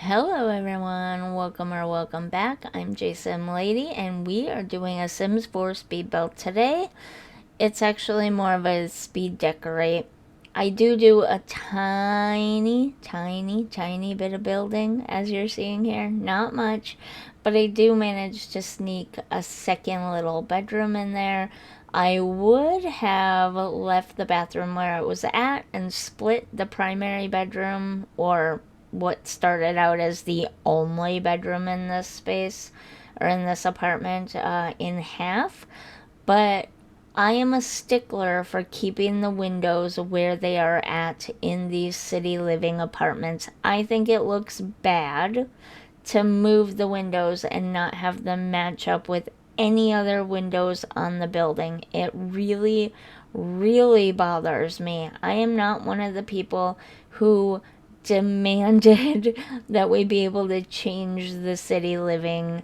Hello everyone, welcome back. I'm JSimLady and we are doing a Sims 4 speed build today. It's actually more of a speed decorate. I do a tiny bit of building as you're seeing here. Not much, but I do manage to sneak a second little bedroom in there. I would have left the bathroom where it was at and split the primary bedroom, or what started out as the only bedroom in this space or in this apartment, in half. But I am a stickler for keeping the windows where they are at in these city living apartments. I think it looks bad to move the windows and not have them match up with any other windows on the building. It really bothers me. I am not one of the people who demanded that we be able to change the city living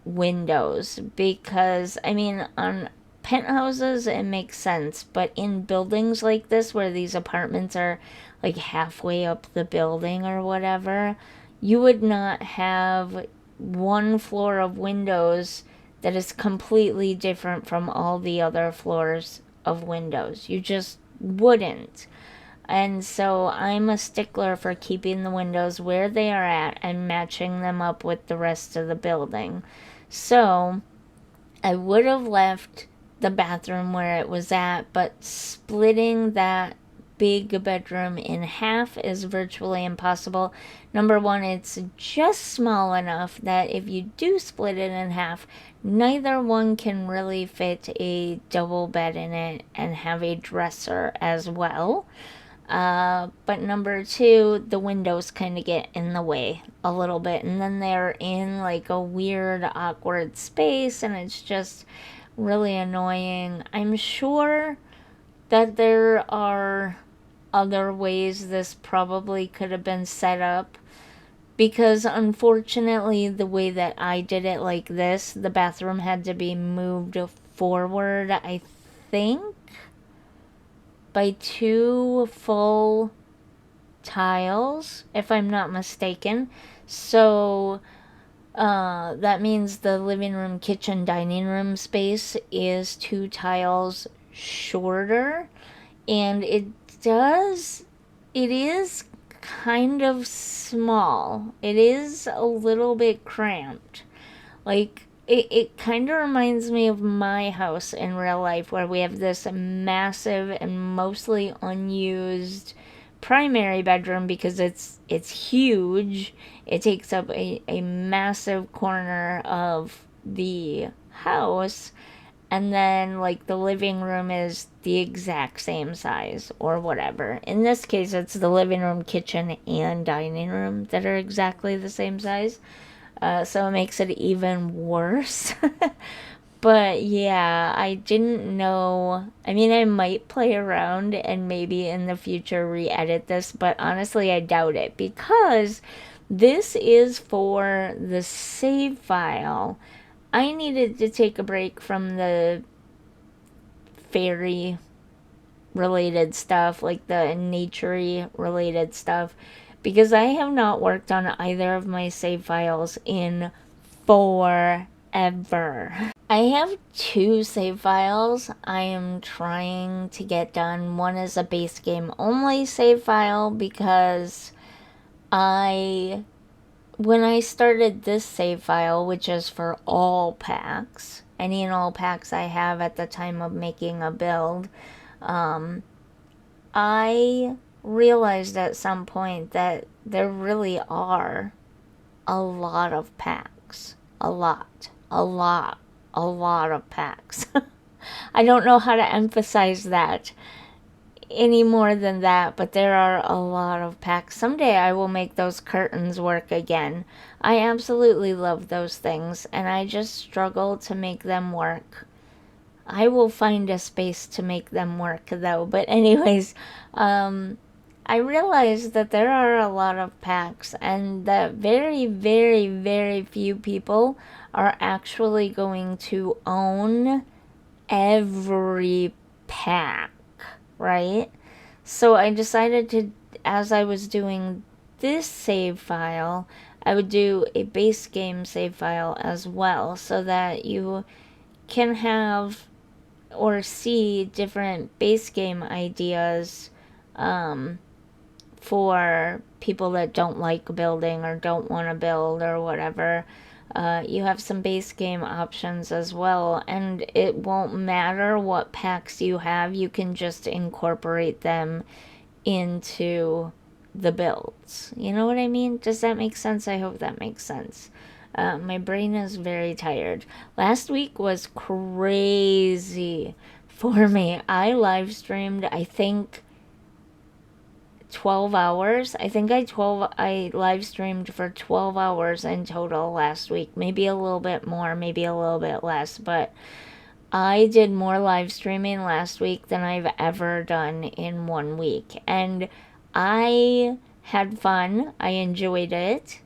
windows, because I mean, on penthouses it makes sense, but in buildings like this where these apartments are like halfway up the building or whatever, you would not have one floor of windows that is completely different from all the other floors of windows. You just wouldn't. And so I'm a stickler for keeping the windows where they are at and matching them up with the rest of the building. So I would have left the bathroom where it was at, but splitting that big bedroom in half is virtually impossible. Number one, it's just small enough that if you do split it in half, neither one can really fit a double bed in it and have a dresser as well. But number two, the windows kind of get in the way a little bit, and then they're in like a weird, awkward space, and it's just really annoying. I'm sure that there are other ways this probably could have been set up, because unfortunately, the way that I did it like this, the bathroom had to be moved forward, I think, by 2 full tiles, if I'm not mistaken. So that means the living room, kitchen, dining room space is 2 tiles shorter, and it is kind of small. It is a little bit cramped. Like, it kind of reminds me of my house in real life, where we have this massive and mostly unused primary bedroom because it's huge. It takes up a massive corner of the house, and then like the living room is the exact same size or whatever. In this case, it's the living room, kitchen, and dining room that are exactly the same size. So it makes it even worse. But yeah, I didn't know. I mean, I might play around and maybe in the future re-edit this, but honestly, I doubt it, because this is for the save file. I needed to take a break from the fairy related stuff, like the naturey related stuff, because I have not worked on either of my save files in forever. I have 2 save files I am trying to get done. One is a base game only save file, because when I started this save file, which is for all packs, any and all packs I have at the time of making a build, I realized at some point that there really are a lot of packs. A lot of packs. I don't know how to emphasize that any more than that, but there are a lot of packs. Someday I will make those curtains work again. I absolutely love those things, and I just struggle to make them work. I will find a space to make them work, though. But anyways, I realized that there are a lot of packs, and that very few people are actually going to own every pack, right? So I decided to, as I was doing this save file, I would do a base game save file as well, so that you can have or see different base game ideas for people that don't like building or don't want to build or whatever. You have some base game options as well, and it won't matter what packs you have, you can just incorporate them into the builds. You know what I mean? Does that make sense? I hope that makes sense. My brain is very tired. Last week was crazy for me. I live streamed, I think, 12 hours. I think I live streamed for 12 hours in total last week. Maybe a little bit more, maybe a little bit less, but I did more live streaming last week than I've ever done in 1 week. And I had fun. I enjoyed it.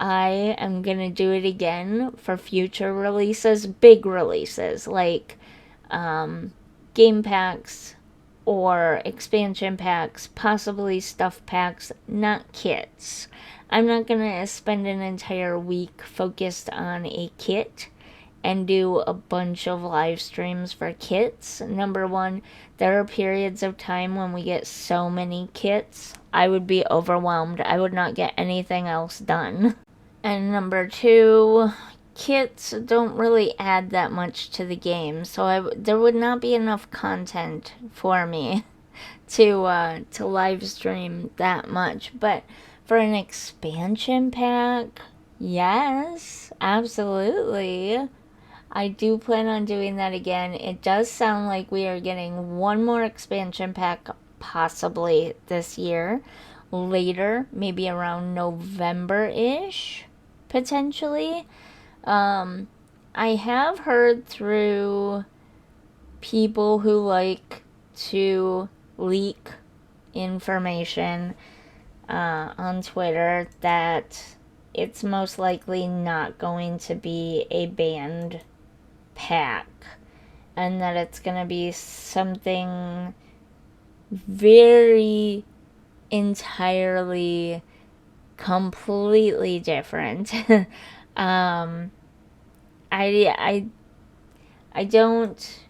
I am going to do it again for future releases, big releases like game packs or expansion packs, possibly stuff packs, not kits. I'm not going to spend an entire week focused on a kit and do a bunch of live streams for kits. Number one, there are periods of time when we get so many kits, I would be overwhelmed. I would not get anything else done. And number two, kits don't really add that much to the game, so there would not be enough content for me to live stream that much. But for an expansion pack, yes, absolutely. I do plan on doing that again. It does sound like we are getting one more expansion pack possibly this year. Later, maybe around November-ish, potentially. I have heard through people who like to leak information on Twitter that it's most likely not going to be a banned pack, and that it's going to be something very entirely completely different. I don't.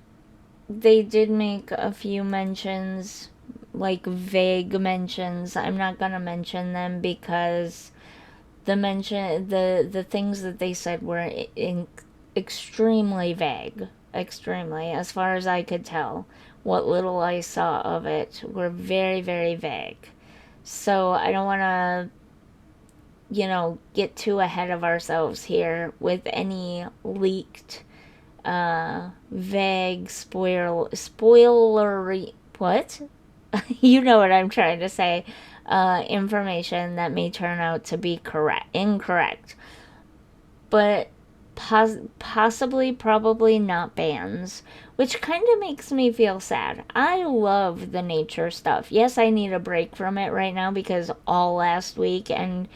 They did make a few mentions, like vague mentions. I'm not gonna mention them because the things that they said were extremely vague. Extremely, as far as I could tell. What little I saw of it were very, very vague. So I don't want to, get too ahead of ourselves here with any leaked, vague, spoilery, what? You know what I'm trying to say, information that may turn out to be incorrect. But possibly, probably not bans, which kind of makes me feel sad. I love the nature stuff. Yes, I need a break from it right now because all last week and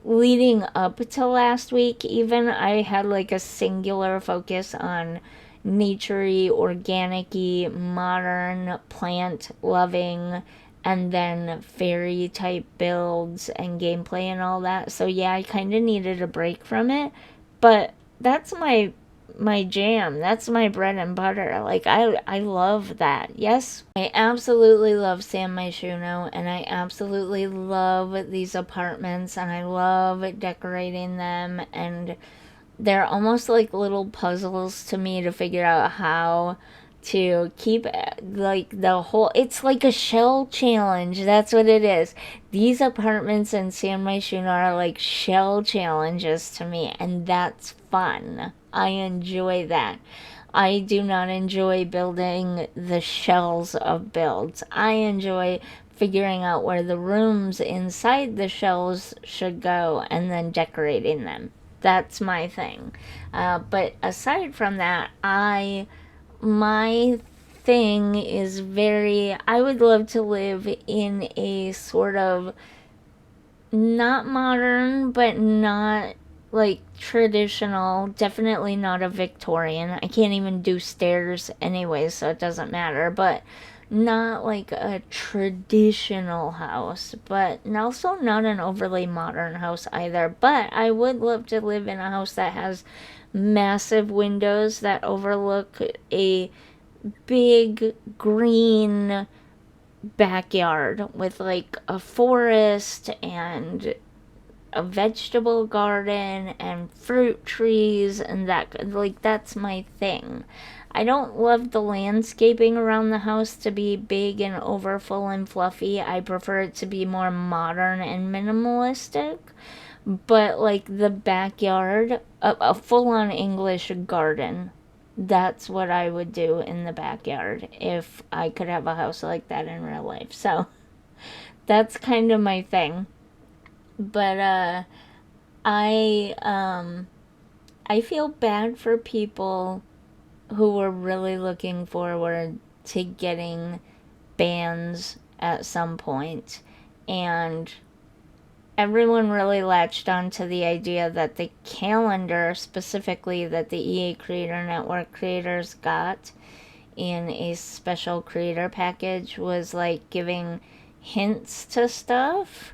leading up to last week even, I had like a singular focus on naturey, organic-y, modern, plant loving, and then fairy type builds and gameplay and all that. So yeah, I kind of needed a break from it, but that's my jam. That's my bread and butter. Like I love that. Yes, I absolutely love San Myshuno, and I absolutely love these apartments, and I love decorating them, and they're almost like little puzzles to me to figure out how to keep like the whole, it's like a shell challenge. That's what it is. These apartments in San Myshuno are like shell challenges to me, and that's fun. I enjoy that. I do not enjoy building the shells of builds. I enjoy figuring out where the rooms inside the shells should go and then decorating them. That's my thing. But aside from that, my thing is I would love to live in a sort of not modern, but not like traditional, definitely not a Victorian. I can't even do stairs anyway, so it doesn't matter, but not like a traditional house, but also not an overly modern house either. But I would love to live in a house that has massive windows that overlook a big green backyard with like a forest and a vegetable garden and fruit trees and that, like, that's my thing. I don't love the landscaping around the house to be big and overfull and fluffy. I prefer it to be more modern and minimalistic. But like the backyard, a full-on English garden, that's what I would do in the backyard if I could have a house like that in real life. So that's kind of my thing. But I I feel bad for people who were really looking forward to getting bands at some point, and everyone really latched on to the idea that the calendar, specifically that the EA Creator Network creators got in a special creator package, was like giving hints to stuff.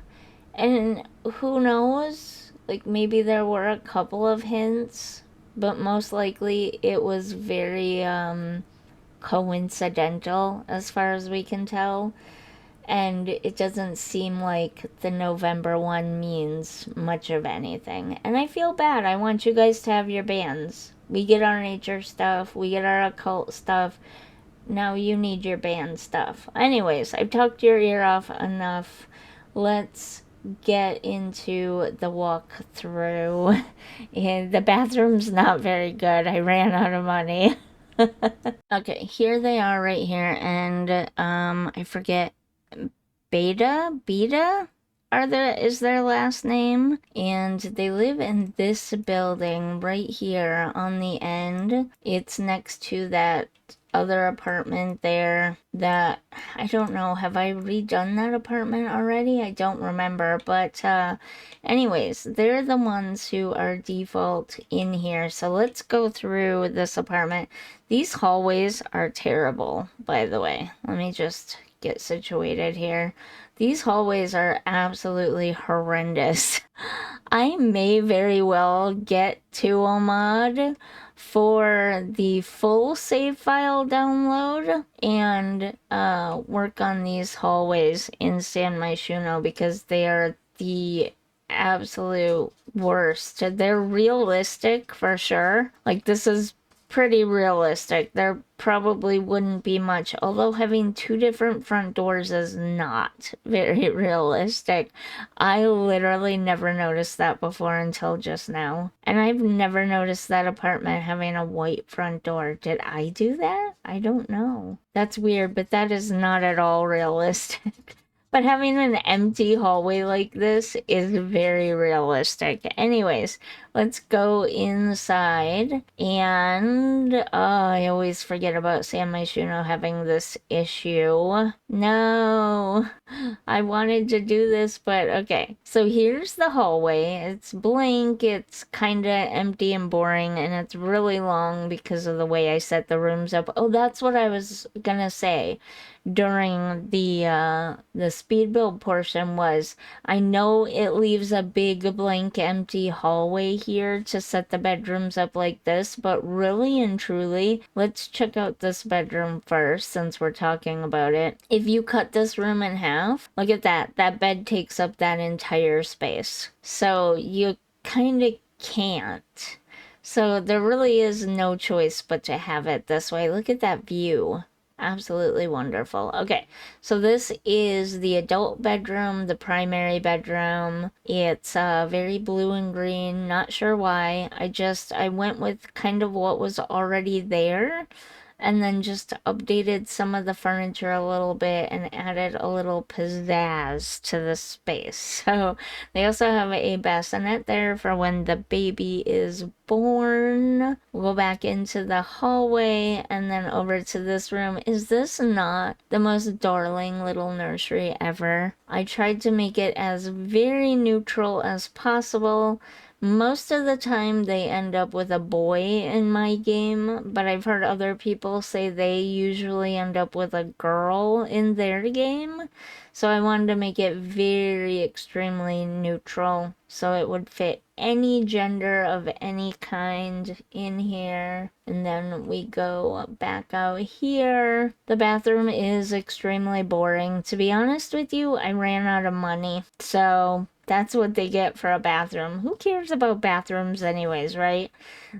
And who knows? Like, maybe there were a couple of hints, but most likely it was very coincidental as far as we can tell. And it doesn't seem like the November one means much of anything. And I feel bad. I want you guys to have your bands. We get our nature stuff, we get our occult stuff. Now you need your band stuff. Anyways, I've talked your ear off enough. Let's get into the walkthrough. And the bathroom's not very good. I ran out of money. Okay, here they are right here, and I forget, Bheeda is their last name, and they live in this building right here on the end. It's next to that other apartment there that, I don't know, have I redone that apartment already? I don't remember, but anyways, they're the ones who are default in here. So let's go through this apartment. These hallways are terrible, by the way. Let me just get situated here. These hallways are absolutely horrendous. I may very well get to a mod for the full save file download and work on these hallways in San Myshuno because they are the absolute worst. They're realistic for sure. Like, this is pretty realistic. There probably wouldn't be much, although having two different front doors is not very realistic. I literally never noticed that before until just now. And I've never noticed that apartment having a white front door. Did I do that? I don't know. That's weird, but that is not at all realistic. But having an empty hallway like this is very realistic. Anyways, let's go inside. And I always forget about San Myshuno having this issue. No, I wanted to do this, but okay. So here's the hallway. It's blank, it's kind of empty and boring, and it's really long because of the way I set the rooms up. Oh, that's what I was gonna say during the speed build portion was, I know it leaves a big blank empty hallway here to set the bedrooms up like this, but really and truly, let's check out this bedroom first since we're talking about it. If you cut this room in half, look at that. That bed takes up that entire space. So you kind of can't. So there really is no choice but to have it this way. Look at that view. Absolutely wonderful. Okay, so this is the adult bedroom, the primary bedroom. It's very blue and green. Not sure why. I went with kind of what was already there and then just updated some of the furniture a little bit and added a little pizzazz to the space. So they also have a bassinet there for when the baby is born. We'll go back into the hallway and then over to this room. Is this not the most darling little nursery ever? I tried to make it as very neutral as possible, Most of the time they end up with a boy in my game, but I've heard other people say they usually end up with a girl in their game. So I wanted to make it very extremely neutral so it would fit any gender of any kind in here. And then we go back out here. The bathroom is extremely boring. To be honest with you, I ran out of money. So that's what they get for a bathroom. Who cares about bathrooms anyways, right?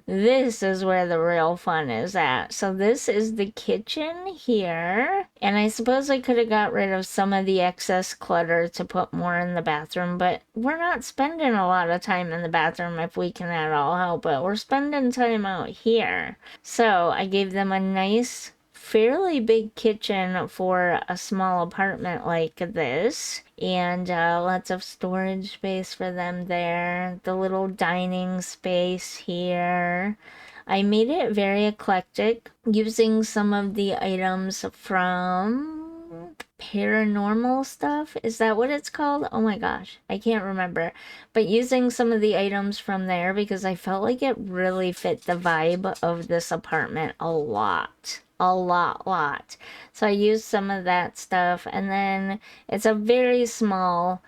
This is where the real fun is at. So this is the kitchen here. And I suppose I could have got rid of some of the excess clutter to put more in the bathroom, but we're not spending a lot of time in the bathroom if we can at all help it. We're spending time out here. So I gave them a nice fairly big kitchen for a small apartment like this, and lots of storage space for them there. The little dining space here. I made it very eclectic using some of the items from paranormal stuff. Is that what it's called? Oh my gosh, I can't remember. But using some of the items from there because I felt like it really fit the vibe of this apartment a lot. A lot. So I used some of that stuff, and then it's a very small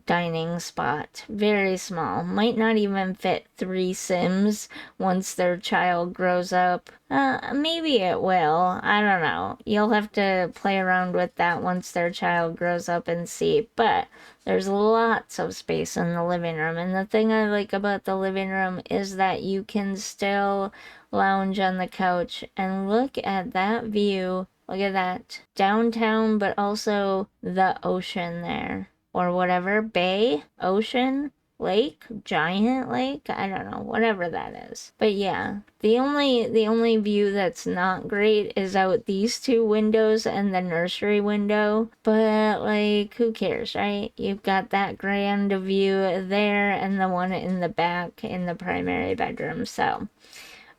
dining spot. Very small. Might not even fit 3 Sims once their child grows up. Maybe it will. I don't know. You'll have to play around with that once their child grows up and see. But there's lots of space in the living room. And the thing I like about the living room is that you can still lounge on the couch and look at that view. Look at that. Downtown, but also the ocean there. Or whatever, bay, ocean, lake, giant lake, I don't know, whatever that is. But yeah, the only view that's not great is out these 2 windows and the nursery window. But like, who cares, right? You've got that grand view there and the one in the back in the primary bedroom. So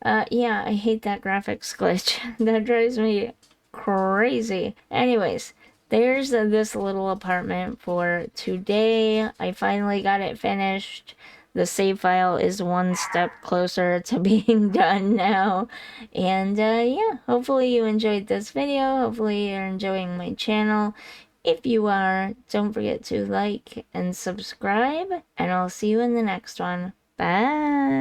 yeah, I hate that graphics glitch. That drives me crazy. Anyways, there's this little apartment for today. I finally got it finished. The save file is one step closer to being done now. And yeah, hopefully you enjoyed this video. Hopefully you're enjoying my channel. If you are, don't forget to like and subscribe. And I'll see you in the next one. Bye.